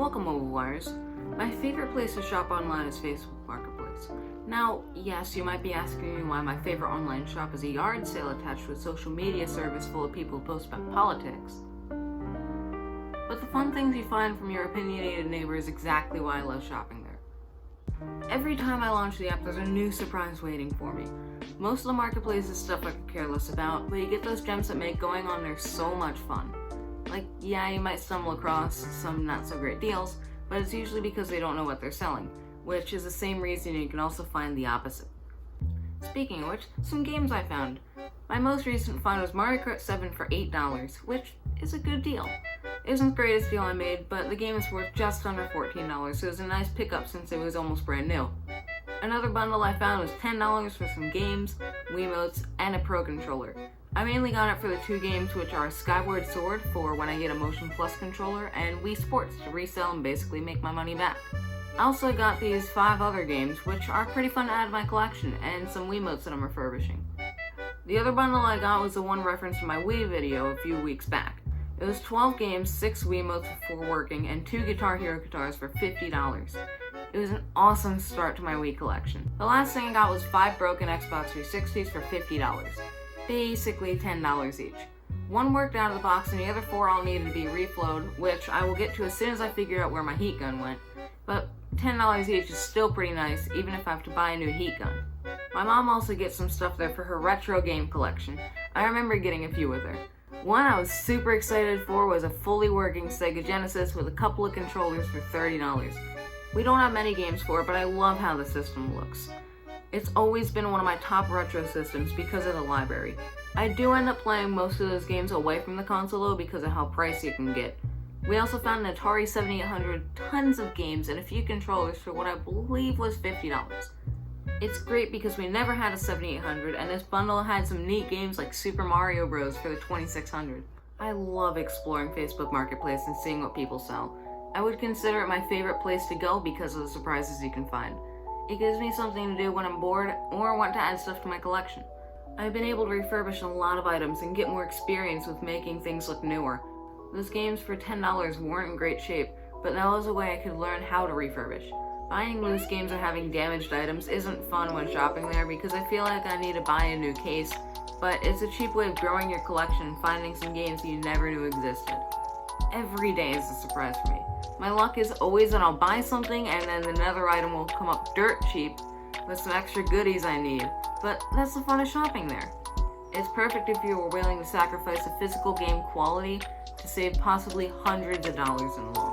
Welcome, mobile wires. My favorite place to shop online is Facebook Marketplace. Now, yes, you might be asking me why my favorite online shop is a yard sale attached to a social media service full of people who post about politics. But the fun things you find from your opinionated neighbor is exactly why I love shopping there. Every time I launch the app, there's a new surprise waiting for me. Most of the marketplace is stuff I could care less about, but you get those gems that make going on there so much fun. Like, yeah, you might stumble across some not so great deals, but it's usually because they don't know what they're selling, which is the same reason you can also find the opposite. Speaking of which, some games I found. My most recent find was Mario Kart 7 for $8, which is a good deal. It wasn't the greatest deal I made, but the game is worth just under $14, so it was a nice pickup since it was almost brand new. Another bundle I found was $10 for some games, Wiimotes, and a Pro Controller. I mainly got it for the two games, which are Skyward Sword for when I get a Motion Plus controller, and Wii Sports to resell and basically make my money back. I also got these 5 other games, which are pretty fun to add to my collection, and some Wiimotes that I'm refurbishing. The other bundle I got was the one referenced in my Wii video a few weeks back. It was 12 games, 6 Wiimotes for 4 working, and 2 Guitar Hero guitars for $50. It was an awesome start to my Wii collection. The last thing I got was 5 broken Xbox 360s for $50. Basically $10 each. One worked out of the box and the other 4 all needed to be reflowed, which I will get to as soon as I figure out where my heat gun went. But $10 each is still pretty nice, even if I have to buy a new heat gun. My mom also gets some stuff there for her retro game collection. I remember getting a few with her. One I was super excited for was a fully working Sega Genesis with a couple of controllers for $30. We don't have many games for it, but I love how the system looks. It's always been one of my top retro systems because of the library. I do end up playing most of those games away from the console though because of how pricey it can get. We also found an Atari 7800, tons of games, and a few controllers for what I believe was $50. It's great because we never had a 7800, and this bundle had some neat games like Super Mario Bros. For the 2600. I love exploring Facebook Marketplace and seeing what people sell. I would consider it my favorite place to go because of the surprises you can find. It gives me something to do when I'm bored or want to add stuff to my collection. I've been able to refurbish a lot of items and get more experience with making things look newer. Those games for $10 weren't in great shape, but that was a way I could learn how to refurbish. Buying loose games or having damaged items isn't fun when shopping there because I feel like I need to buy a new case, but it's a cheap way of growing your collection and finding some games you never knew existed. Every day is a surprise for me. My luck is always that I'll buy something and then another item will come up dirt cheap with some extra goodies I need, but that's the fun of shopping there. It's perfect if you were willing to sacrifice the physical game quality to save possibly hundreds of dollars in the long run.